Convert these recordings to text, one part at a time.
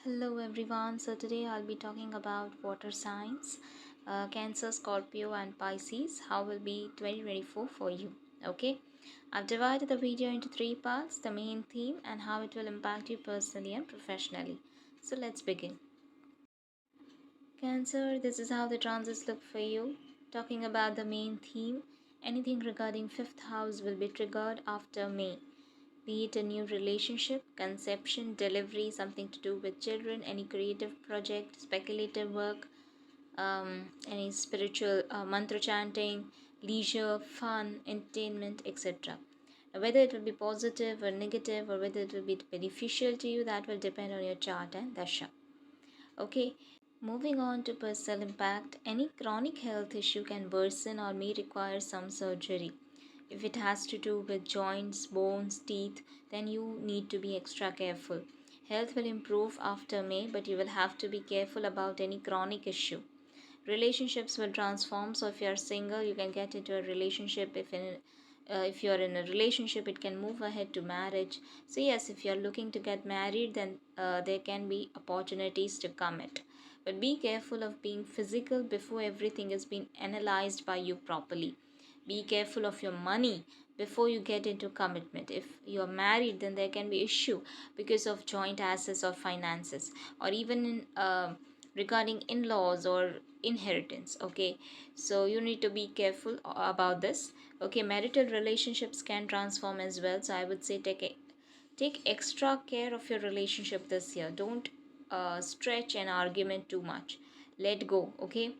Hello everyone. So today I'll be talking about water signs, Cancer, Scorpio, and Pisces. How will be 2024 for you? Okay, I've divided the video into three parts: the main theme and how it will impact you personally and professionally. So let's begin. Cancer, this is how the transits look for you. Talking about the main theme, anything regarding fifth house will be triggered after May, be it a new relationship, conception, delivery, something to do with children, any creative project, speculative work, any spiritual mantra chanting, leisure, fun, entertainment, etc. Whether it will be positive or negative, or whether it will be beneficial to you, that will depend on your chart and dasha. Okay, moving on to personal impact, any chronic health issue can worsen or may require some surgery. If it has to do with joints, bones, teeth, then you need to be extra careful. Health will improve after May, but you will have to be careful about any chronic issue. Relationships will transform, so if you are single, you can get into a relationship. If you're in a relationship, it can move ahead to marriage. So yes, if you're looking to get married, then there can be opportunities to commit, but be careful of being physical before everything is being analyzed by you properly. Be careful of your money before you get into commitment. If you're married, then there can be issue because of joint assets or finances, or even in regarding in-laws or inheritance. Okay, so you need to be careful about this. Okay, marital relationships can transform as well, so I would say take extra care of your relationship this year. Don't stretch an argument too much. Let go. Okay,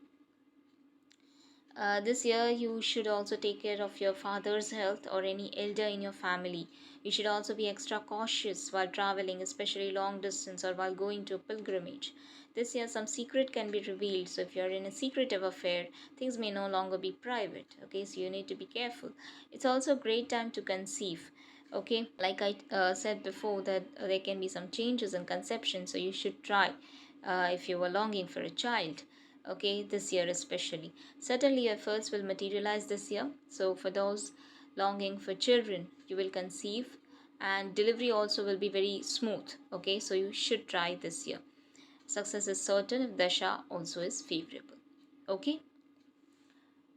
this year, you should also take care of your father's health or any elder in your family. You should also be extra cautious while traveling, especially long distance or while going to a pilgrimage. This year, some secret can be revealed. So, if you're in a secretive affair, things may no longer be private. Okay, so you need to be careful. It's also a great time to conceive. Okay, like I said before, that there can be some changes in conception, so you should try if you were longing for a child. Okay, this year especially, certainly efforts will materialize this year. So for those longing for children, you will conceive, and delivery also will be very smooth. Okay, so you should try this year. Success is certain if dasha also is favorable. Okay,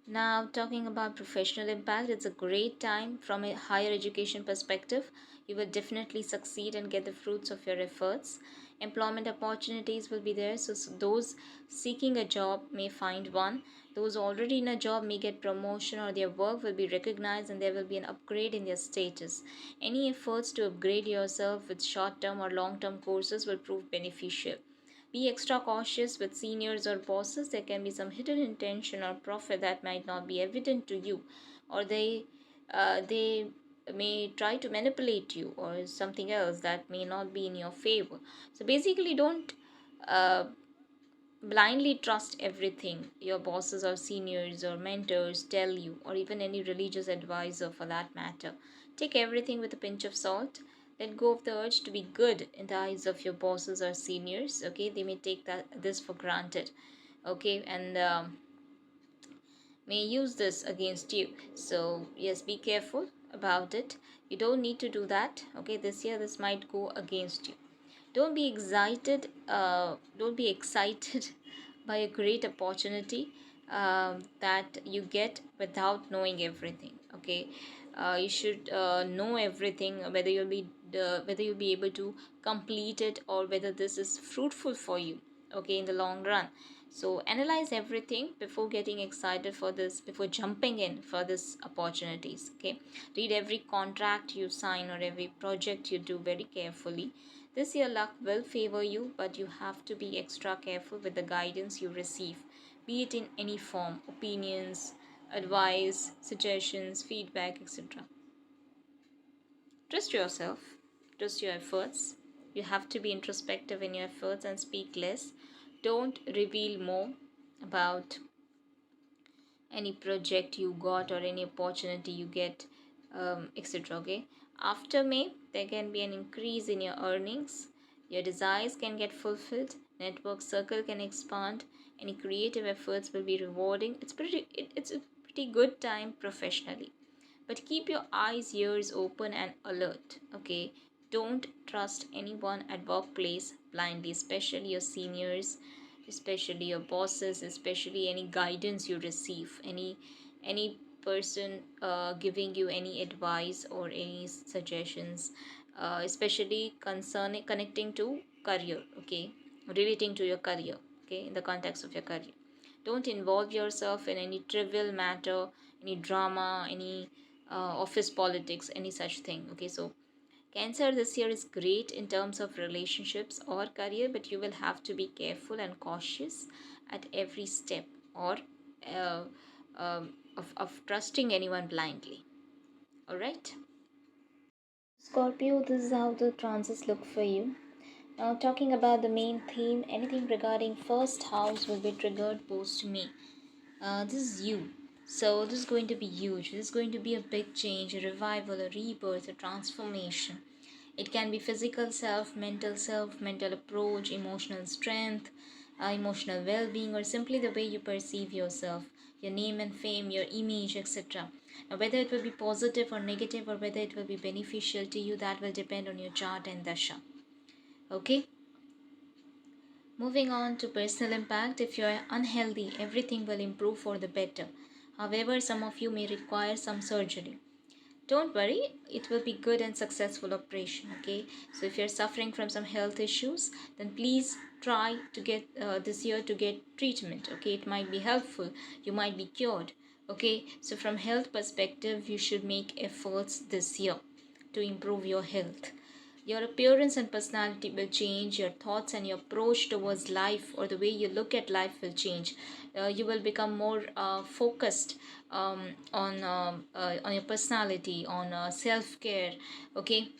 now, talking about professional impact, it's a great time from a higher education perspective. You will definitely succeed and get the fruits of your efforts. Employment opportunities will be there, so those seeking a job may find one. Those already in a job may get promotion, or their work will be recognized and there will be an upgrade in their status. Any efforts to upgrade yourself with short term or long term courses will prove beneficial. Be extra cautious with seniors or bosses. There can be some hidden intention or profit that might not be evident to you, or they may try to manipulate you, or something else that may not be in your favor. So basically, don't uh, blindly trust everything your bosses or seniors or mentors tell you, or even any religious advisor for that matter. Take everything with a pinch of salt. Let go of the urge to be good in the eyes of your bosses or seniors. Okay, they may take this for granted. Okay, and may use this against you. So yes, be careful about it. You don't need to do that. Okay, this year this might go against you. Don't be excited by a great opportunity that you get without knowing everything. Okay, you should know everything, whether you'll be able to complete it, or whether this is fruitful for you, okay, in the long run. So analyze everything before getting excited for this, before jumping in for this opportunities. Okay, read every contract you sign or every project you do very carefully. This year luck will favor you, but you have to be extra careful with the guidance you receive, be it in any form: opinions, advice, suggestions, feedback, etc. Trust yourself, trust your efforts. You have to be introspective in your efforts and speak less. Don't reveal more about any project you got or any opportunity you get, etc. Okay, after May, there can be an increase in your earnings. Your desires can get fulfilled. Network circle can expand. Any creative efforts will be rewarding. It's a pretty good time professionally, but keep your eyes, ears open and alert. Okay, Don't trust anyone at workplace blindly, especially your seniors, especially your bosses, especially any guidance you receive, any person giving you any advice or any suggestions, especially concerning connecting to career, okay, relating to your career, okay, in the context of your career. Don't involve yourself in any trivial matter, any drama, any office politics, any such thing, okay. So Cancer this year is great in terms of relationships or career, but you will have to be careful and cautious at every step, or uh, of trusting anyone blindly. All right. Scorpio, this is how the transits look for you. Now, talking about the main theme, anything regarding first house will be triggered post May. This is you. So, this is going to be huge. This is going to be a big change, a revival, a rebirth, a transformation. It can be physical self, mental approach, emotional strength, emotional well being, or simply the way you perceive yourself, your name and fame, your image, etc. Now, whether it will be positive or negative, or whether it will be beneficial to you, that will depend on your chart and dasha. Okay? Moving on to personal impact, if you are unhealthy, everything will improve for the better. However, some of you may require some surgery. Don't worry, it will be good and successful operation, okay. So if you're suffering from some health issues, then please try to get this year to get treatment, okay. It might be helpful, you might be cured, okay. So from health perspective, you should make efforts this year to improve your health. Your appearance and personality will change. Your thoughts and your approach towards life, or the way you look at life, will change. You will become more focused on your personality, on self care. Okay,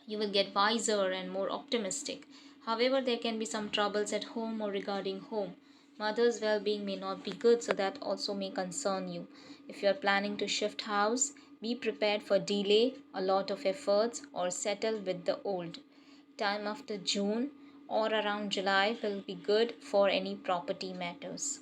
you will get wiser and more optimistic. However, there can be some troubles at home or regarding home. Mother's well being may not be good, so that also may concern you. If you are planning to shift house, be prepared for delay, a lot of efforts, or settle with the old. Time after June or around July will be good for any property matters.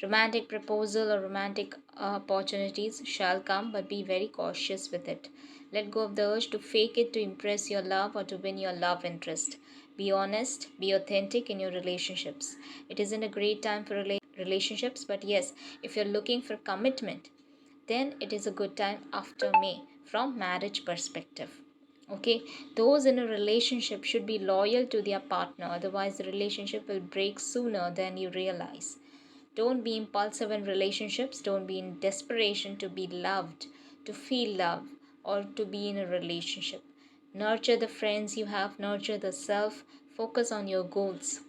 Romantic proposal or romantic opportunities shall come, but be very cautious with it. Let go of the urge to fake it to impress your love or to win your love interest. Be honest, be authentic in your relationships. It isn't a great time for relationships, but yes, if you're looking for commitment, then it is a good time after May from marriage perspective. Okay, those in a relationship should be loyal to their partner, otherwise the relationship will break sooner than you realize. Don't be impulsive in relationships. Don't be in desperation to be loved, to feel love, or to be in a relationship. Nurture the friends you have, nurture the self, focus on your goals.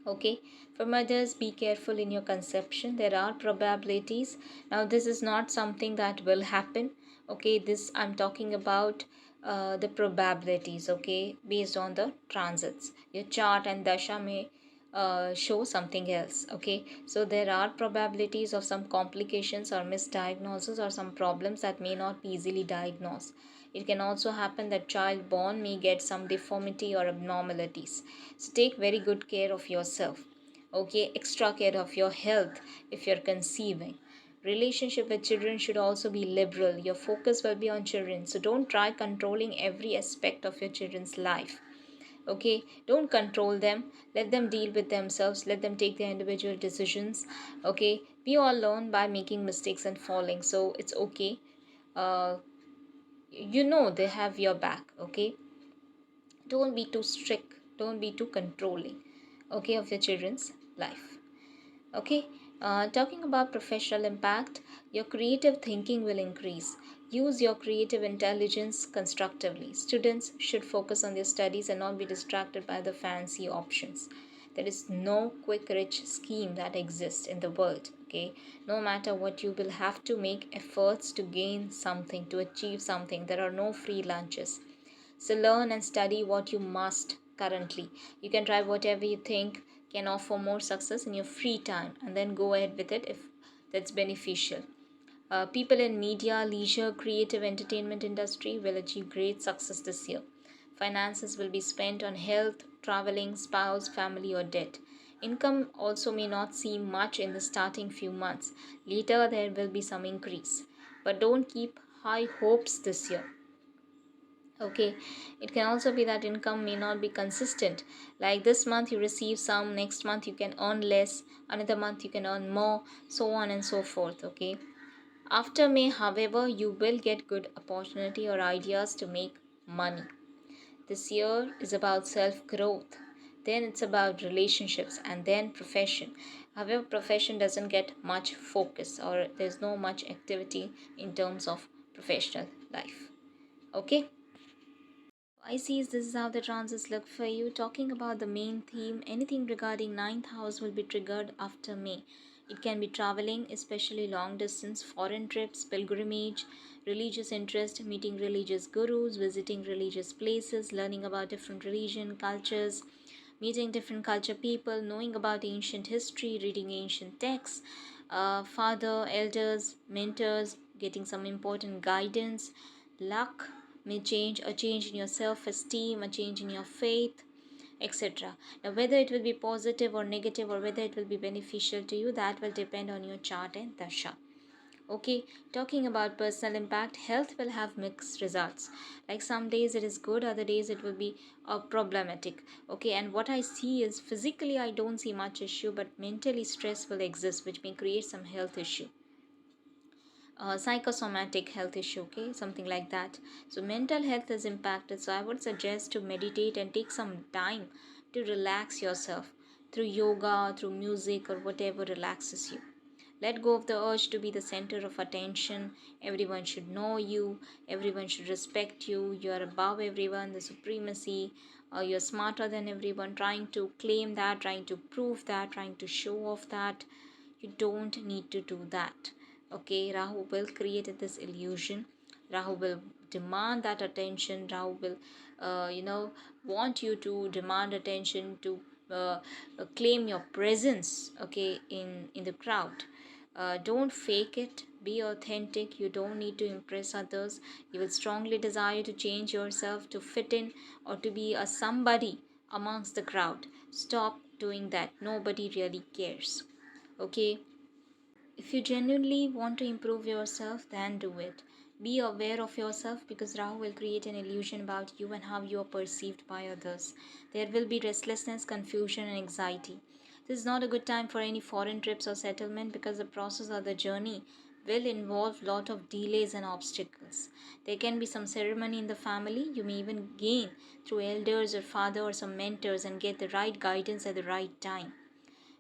Okay, for mothers, be careful in your conception. There are probabilities. Now, this is not something that will happen. Okay, this I'm talking about the probabilities, okay, based on the transits. Your chart and dasha may show something else, okay. So there are probabilities of some complications or misdiagnosis or some problems that may not be easily diagnosed. It can also happen that child born may get some deformity or abnormalities. So take very good care of yourself, okay. Extra care of your health if you're conceiving. Relationship with children should also be liberal. Your focus will be on children, so don't try controlling every aspect of your children's life. Okay, don't control them, let them deal with themselves, let them take their individual decisions. Okay, we all learn by making mistakes and falling, so it's okay. uh, they have your back, okay. Don't be too strict, don't be too controlling, okay, of your children's life. Okay, talking about professional impact, your creative thinking will increase. Use your creative intelligence constructively. Students should focus on their studies and not be distracted by the fancy options. There is no quick rich scheme that exists in the world. Okay, no matter what, you will have to make efforts to gain something, to achieve something. There are no free lunches. So learn and study what you must currently. You can try whatever you think can offer more success in your free time, and then go ahead with it if that's beneficial. People in media, leisure, creative entertainment industry will achieve great success this year. Finances will be spent on health, traveling, spouse, family, or debt. Income also may not seem much in the starting few months. Later, there will be some increase. But don't keep high hopes this year. Okay, it can also be that income may not be consistent. Like this month you receive some, next month you can earn less, another month you can earn more, so on and so forth. Okay, after May, however, you will get good opportunity or ideas to make money. This year is about self growth, then it's about relationships, and then profession. However, profession doesn't get much focus, or there's no much activity in terms of professional life. Okay, Pisces, this is how the transits look for you. Talking about the main theme, anything regarding ninth house will be triggered after May. It can be traveling, especially long distance, foreign trips, pilgrimage, religious interest, meeting religious gurus, visiting religious places, learning about different religion, cultures, meeting different culture people, knowing about ancient history, reading ancient texts, father, elders, mentors, getting some important guidance, luck may change, a change in your self esteem, a change in your faith, etc. Now, whether it will be positive or negative, or whether it will be beneficial to you, that will depend on your chart and dasha. Okay, talking about personal impact, health will have mixed results. Like some days it is good, other days it will be problematic. Okay, and what I see is physically I don't see much issue, but mentally stress will exist, which may create some health issue, psychosomatic health issue, okay, something like that. So mental health is impacted, so I would suggest to meditate and take some time to relax yourself through yoga, through music, or whatever relaxes you. Let go of the urge to be the center of attention. Everyone should know you, everyone should respect you, you are above everyone, the supremacy, you're smarter than everyone, trying to claim that, trying to prove that, trying to show off that. You don't need to do that. Okay, Rahu will create this illusion. Rahu will demand that attention. Rahu will want you to demand attention, to claim your presence, okay, in the crowd. Don't fake it, be authentic. You don't need to impress others. You will strongly desire to change yourself, to fit in, or to be a somebody amongst the crowd. Stop doing that, nobody really cares. Okay, if you genuinely want to improve yourself, then do it. Be aware of yourself, because Rahu will create an illusion about you and how you are perceived by others. There will be restlessness, confusion, and anxiety. This is not a good time for any foreign trips or settlement, because the process or the journey will involve lot of delays and obstacles. There can be some ceremony in the family. You may even gain through elders or father or some mentors and get the right guidance at the right time.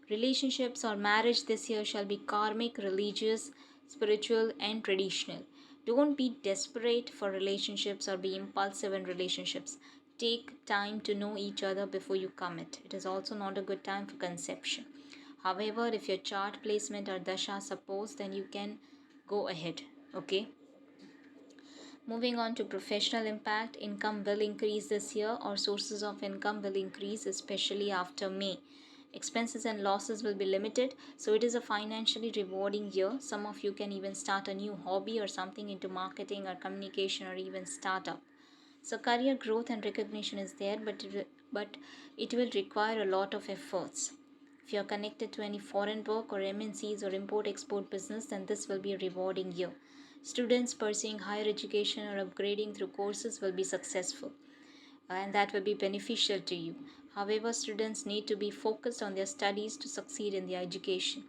Relationships or marriage this year shall be karmic, religious, spiritual, and traditional. Don't be desperate for relationships or be impulsive in relationships. Take time to know each other before you commit. It is also not a good time for conception. However, if your chart placement or dasha suppose, then you can go ahead. Okay. Moving on to professional impact, income will increase this year, or sources of income will increase, especially after May. Expenses and losses will be limited, so it is a financially rewarding year. Some of you can even start a new hobby or something into marketing or communication or even startup. So career growth and recognition is there, but it will require a lot of efforts. If you are connected to any foreign work or MNCs or import export business, then this will be a rewarding year. Students pursuing higher education or upgrading through courses will be successful, and that will be beneficial to you. However, students need to be focused on their studies to succeed in their education.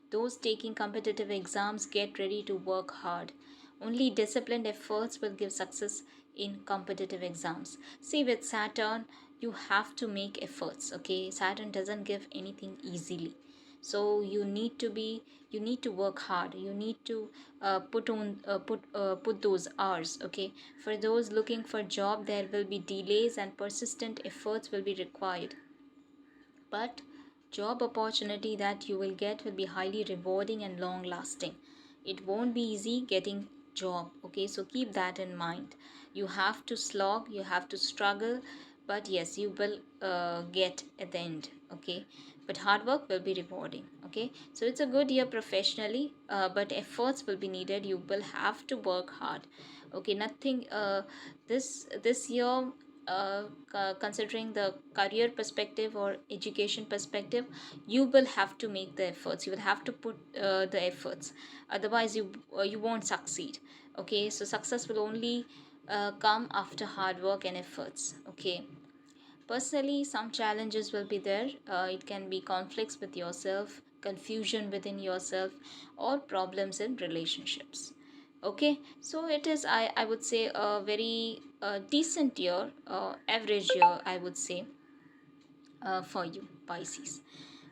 Those taking competitive exams, get ready to work hard. Only disciplined efforts will give success in competitive exams. See, with Saturn, you have to make efforts. Okay, Saturn doesn't give anything easily, so you need to work hard. You need to put those hours. Okay, for those looking for job, there will be delays and persistent efforts will be required, but job opportunity that you will get will be highly rewarding and long lasting. It won't be easy getting job. Okay, so keep that in mind. You have to slog, you have to struggle, but yes, you will get at the end. Okay, but hard work will be rewarding. Okay, so it's a good year professionally, but efforts will be needed. You will have to work hard. Okay, nothing this year, considering the career perspective or education perspective, you will have to make the efforts. You will have to put the efforts, otherwise you won't succeed. Okay, so success will only come after hard work and efforts. Okay. Personally, some challenges will be there. It can be conflicts with yourself, confusion within yourself, or problems in relationships. Okay, so it is, I would say, a very decent year, average year, I would say, for you, Pisces.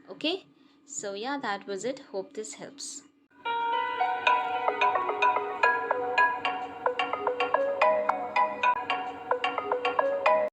Okay, so yeah, that was it. Hope this helps.